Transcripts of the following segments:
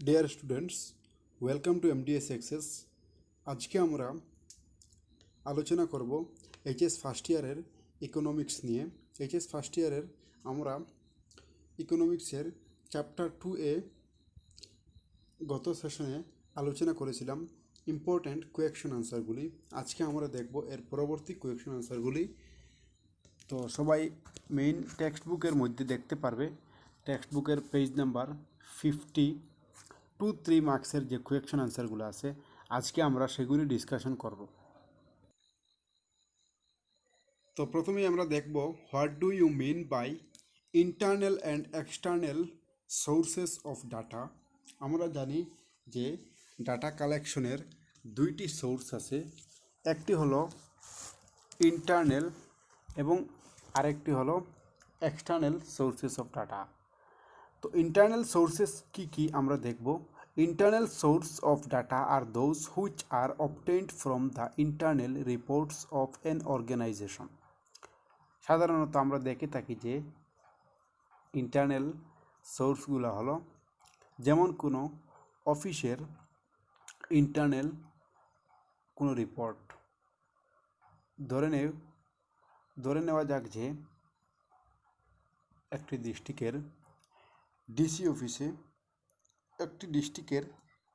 Deer students, welcome to MDS access. আজকে আমরা আলোচনা করব এইচএস ফার্স্ট ইয়ারের ইকোনমিক্স নিয়ে। এইচএস ফার্স্ট ইয়ারের আমরা ইকোনমিক্সের চ্যাপ্টার 2A গত সেশনে আলোচনা করেছিলাম ইম্পর্ট্যান্ট কোয়েকশন আনসারগুলি। আজকে আমরা দেখব এর পরবর্তী কোয়েকশন আনসারগুলি। তো সবাই মেইন টেক্সট বুকের মধ্যে দেখতে পারবে, টেক্সট বুকের পেজ নাম্বার 52 মার্কসের যে কোয়েকশন আনসারগুলো আছে, আজকে আমরা সেগুলি ডিসকাশন করব। তো প্রথমেই আমরা দেখব what do you mean by internal and external sources of data. আমরা জানি যে ডাটা কালেকশনের দুইটি সোর্স আছে, একটি হলো ইন্টারনাল এবং আরেকটি হলো এক্সটার্নাল সোর্সেস অফ ডাটা। তো ইন্টারনাল সোর্সেস কি কি আমরা দেখব। Internal source of data are those which are obtained from the internal reports of an organisation. সাধারণত আমরা দেখে থাকি যে ইন্টারনাল সোর্সগুলো হলো যেমন কোনো অফিসের ইন্টারনাল কোনো রিপোর্ট। ধরে নেওয়া যাক যে একটি ডিস্ট্রিক্টের ডিসি অফিসে একটি ডিস্ট্রিক্টের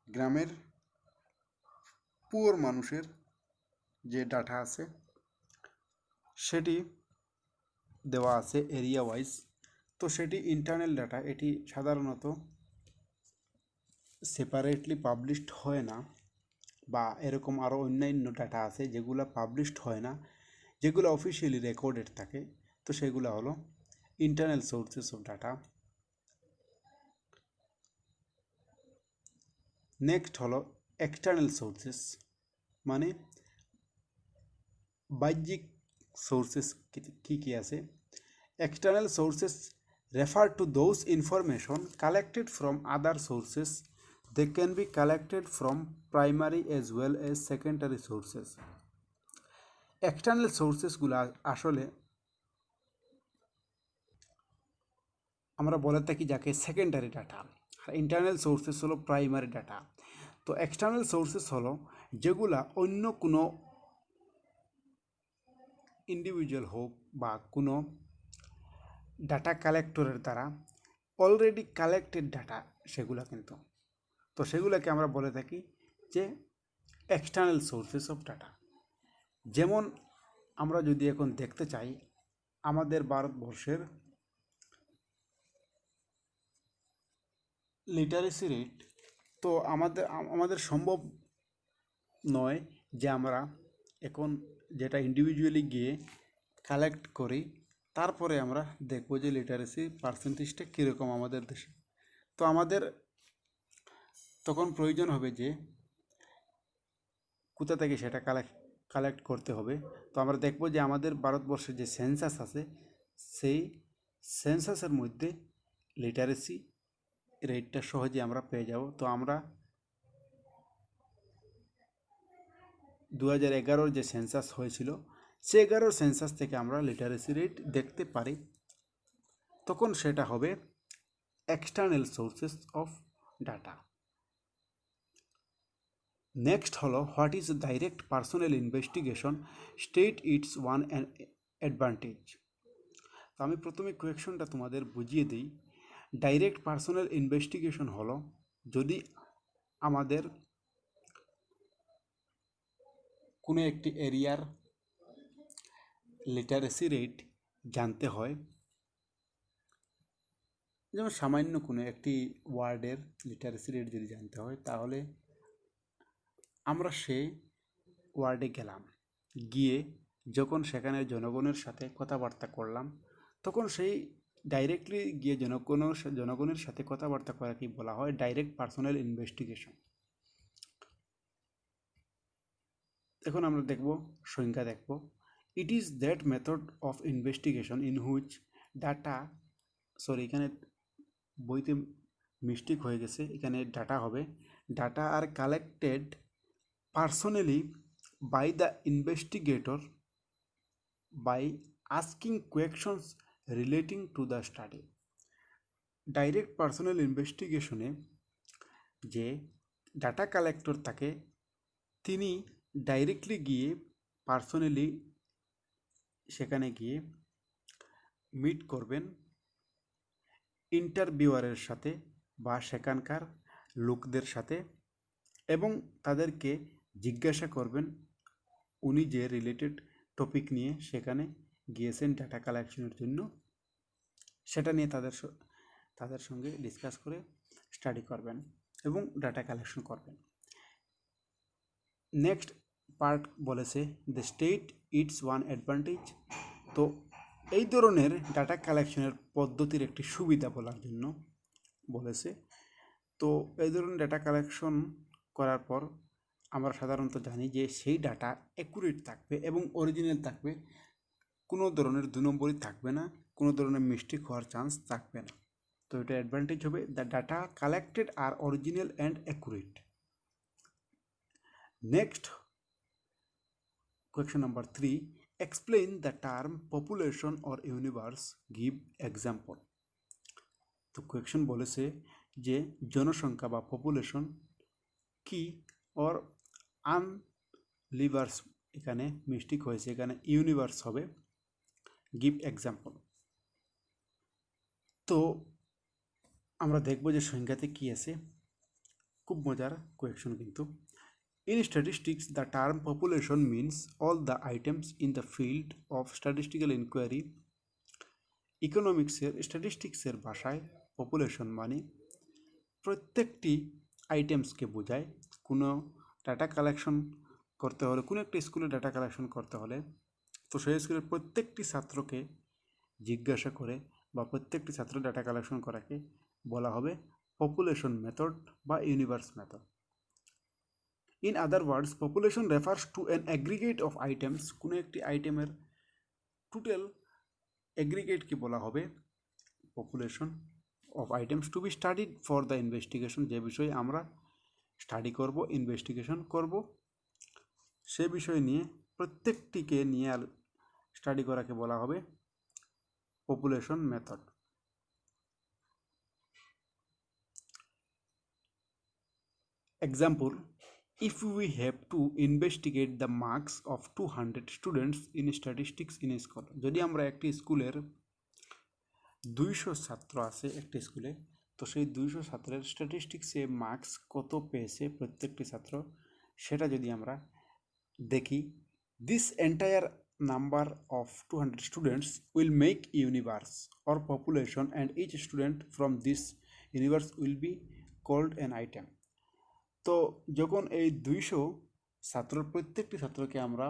গ্রামের পুয়ার মানুষের যে ডাটা আছে সেটি দেওয়া আছে এরিয়া ওয়াইজ। তো সেটি ইন্টারনাল ডাটা, এটি সাধারণত সেপারেটলি পাবলিশড হয় না, বা এরকম আরও অন্যান্য ডাটা আছে যেগুলো পাবলিশড হয় না, যেগুলো অফিসিয়ালি রেকর্ডেড থাকে। তো সেগুলো হলো internal sources of data. Next হলো এক্সটার্নাল সোর্সেস, মানে বাহ্যিক সোর্সেস কী কী আছে। External sources refer to those information collected from other sources. They can be collected from primary as well as secondary sources. External সোর্সেসগুলো আসলে আমরা বলে থাকি যাকে সেকেন্ডারি ডাটা, আর ইন্টারনাল সোর্সেস হলো প্রাইমারি ডাটা। তো এক্সটার্নাল সোর্সেস হলো যেগুলা অন্য কোনো ইন্ডিভিজুয়াল হোক বা কোনো ডাটা কালেক্টরের দ্বারা অলরেডি কালেক্টেড ডাটা সেগুলো, কিন্তু তো সেগুলোকে আমরা বলে থাকি যে এক্সটার্নাল সোর্সেস অফ ডাটা। যেমন আমরা যদি এখন দেখতে চাই আমাদের ভারতবর্ষের লিটারেসি রেট, তো আমাদের সম্ভব নয় যে আমরা এখন যেটা ইন্ডিভিজুয়ালি গিয়ে কালেক্ট করি তারপরে আমরা দেখব যে লিটারেসি পার্সেন্টেজটা কীরকম আমাদের দেশে। তো আমাদের তখন প্রয়োজন হবে যে কোথা থেকে সেটা কালেক্ট করতে হবে। তো আমরা দেখব যে আমাদের ভারতবর্ষের যে সেন্সাস আছে সেই সেন্সাসের মধ্যে লিটারেসি রেটটা সহজে আমরা পেয়ে যাব। তো আমরা 2011 যে সেন্সাস হয়েছিল সে 11 সেন্সাস থেকে আমরা লিটারেসি রেট দেখতে পারি, তখন সেটা হবে external sources of data. Next হলো what is direct personal investigation, state its one advantage. তো আমি প্রথমে কোয়েকশনটা তোমাদের বুঝিয়ে দিই। ডাইরেক্ট পার্সোনাল ইনভেস্টিগেশন হলো যদি আমাদের কোনো একটি এরিয়ার লিটারেসি রেট জানতে হয়, যেমন সামান্য কোনো একটি ওয়ার্ডের লিটারেসি রেট যদি জানতে হয়, তাহলে আমরা সেই ওয়ার্ডে গেলাম, গিয়ে যখন সেখানে জনগণের সাথে কথাবার্তা করলাম, তখন সেই ডাইরেক্টলি গিয়ে জনগণের সাথে কথাবার্তা করাকে বলা হয় ডাইরেক্ট পার্সোনাল ইনভেস্টিগেশন। এখন আমরা দেখব সংজ্ঞা দেখব। It is that method of investigation in which data, এখানে বইতে মিস্টেক হয়ে গেছে, এখানে ডাটা হবে, data are collected personally by the investigator by asking questions relating to the study. Direct personal ইনভেস্টিগেশনে যে ডাটা কালেক্টর তাকে তিনি ডাইরেক্টলি গিয়ে পার্সোনালি সেখানে গিয়ে মিট করবেন ইন্টারভিউয়ারের সাথে বা সেখানকার লোকদের সাথে এবং তাদেরকে জিজ্ঞাসা করবেন উনি যে রিলেটেড টপিক নিয়ে সেখানে গিয়েছেন ডাটা কালেকশনের জন্য সেটা নিয়ে তাদের সঙ্গে ডিসকাস করে স্টাডি করবেন এবং ডাটা কালেকশন করবেন। নেক্সট পার্ট বলেছে the state its one advantage. তো এই ধরনের ডাটা কালেকশনের পদ্ধতির একটি সুবিধা বলার জন্য বলেছে। তো এই ধরনের ডাটা কালেকশন করার পর আমরা সাধারণত জানি যে সেই ডাটা অ্যাকুরেট থাকবে এবং অরিজিনাল থাকবে, কোনো ধরনের দু নম্বরই থাকবে না, কোনো ধরনের মিস্টেক হওয়ার চান্স থাকবে না। তো এটা অ্যাডভান্টেজ হবে, the data collected are original and accurate. Next question number 3, explain the term population or universe, give example। তো কোয়েকশন বলেছে যে জনসংখ্যা বা পপুলেশন কি অর আনলিভার্স, এখানে মিস্টেক হয়েছে, এখানে ইউনিভার্স হবে, গিভ এক্সাম্পল। তো আমরা দেখব যে সংখ্যাতে কি আছে, খুব মজার কোয়েকশন কিন্তু। In statistics, the term population means all the items in the field of statistical inquiry. ইকোনমিক্সের স্ট্যাটিস্টিক্সের ভাষায় পপুলেশন মানে প্রত্যেকটি আইটেমসকে বোঝায়। কোনো ডাটা কালেকশন করতে হলে, কোনো একটা স্কুলে ডাটা কালেকশন করতে হলে, তো সেই স্কুলের প্রত্যেকটি ছাত্রকে জিজ্ঞাসা করে বা প্রত্যেকটি ছাত্র ডাটা কালেকশন করাকে বলা হবে পপুলেশন মেথড বা universe method. In other words, population refers to an aggregate of items, কোনো একটি আইটেমের টোটাল অ্যাগ্রিগেটকে বলা হবে population of items to be studied for the investigation. যে বিষয়ে আমরা স্টাডি করব, ইনভেস্টিগেশন করব, সে বিষয় নিয়ে প্রত্যেকটিকে নিয়ে স্টাডি করাকে বলা হবে population method. Example, if we have to investigate the marks of 200 students in statistics in a school, যদি আমরা একটি স্কুলের 200 ছাত্র আছে একটি স্কুলে, তো সেই 200 ছাত্রের স্ট্যাটিস্টিক্সে মার্কস কত পেয়েছে প্রত্যেকটি ছাত্র সেটা যদি আমরা দেখি, this entire number of 200 students will make a universe or population and each student from this universe will be called an item। তো যখন এই 200 ছাত্রর প্রত্যেকটি ছাত্রকে আমরা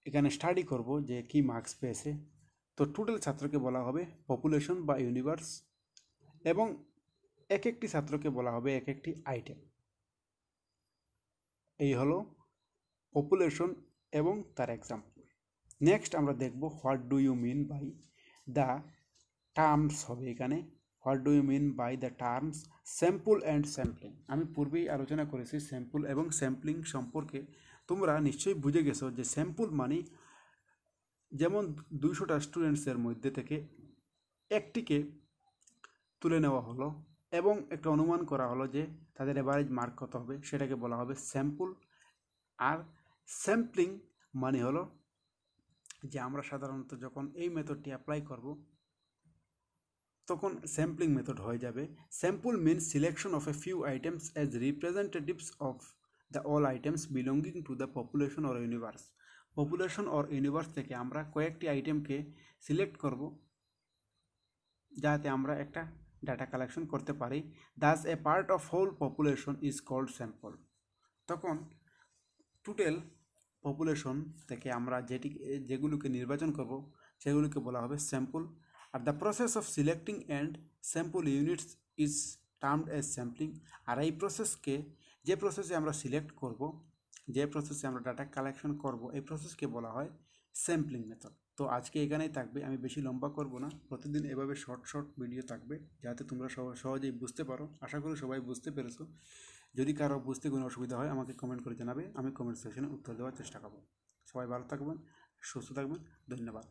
এখানে স্টাডি করব যে কি মার্কস পেয়েছে, তো টোটাল ছাত্রকে বলা হবে পপুলেশন বা ইউনিভার্স এবং এক একটি ছাত্রকে বলা হবে এক একটি আইটেম। এই হলো পপুলেশন এবং তার এক্সাম্পল। নেক্সট আমরা দেখব what do you mean by the terms হবে এখানে। What do you mean by the terms sample and sampling. আমি পূর্বেই আলোচনা করেছি স্যাম্পল এবং স্যাম্পলিং সম্পর্কে। তোমরা নিশ্চয়ই বুঝে গেছো যে স্যাম্পল মানে যেমন 200টা স্টুডেন্টসের মধ্যে থেকে একটিকে তুলে নেওয়া হলো এবং একটা অনুমান করা হলো যে তাদের এভারেজ মার্ক কত হবে, সেটাকে বলা হবে স্যাম্পল। আর স্যাম্পলিং মানে হলো যে আমরা সাধারণত যখন এই মেথডটি অ্যাপ্লাই করব তখন স্যাম্পলিং মেথড হয়ে যাবে। Sample means selection of a few items as representatives of the all items belonging to the population or universe. Population or universe থেকে আমরা কয়েকটি আইটেমকে সিলেক্ট করব যাতে আমরা একটা ডাটা কালেকশন করতে পারি। Thus a part of whole population is called sample. তখন টোটাল পপুলেশন থেকে আমরা যেগুলোকে নির্বাচন করব সেগুলোকে বলা হবে স্যাম্পল। আর the process of selecting and sample units is termed as sampling. আর এই প্রসেসকে, যে প্রসেসে আমরা সিলেক্ট করব, যে প্রসেসে আমরা ডাটা কালেকশন করব, এই প্রসেসকে বলা হয় স্যাম্পলিং মেথড। তো আজকে এখানেই থাকবে, আমি বেশি লম্বা করব না, প্রতিদিন এভাবে শর্ট ভিডিও থাকবে যাতে তোমরা সহজেই বুঝতে পারো। আশা করি সবাই বুঝতে পেরেছো। যদি কারো বুঝতে কোনো অসুবিধা হয় আমাকে কমেন্ট করে জানাবে, আমি কমেন্ট সেকশনে উত্তর দেওয়ার চেষ্টা করব। সবাই ভালো থাকবেন, সুস্থ থাকবেন, ধন্যবাদ।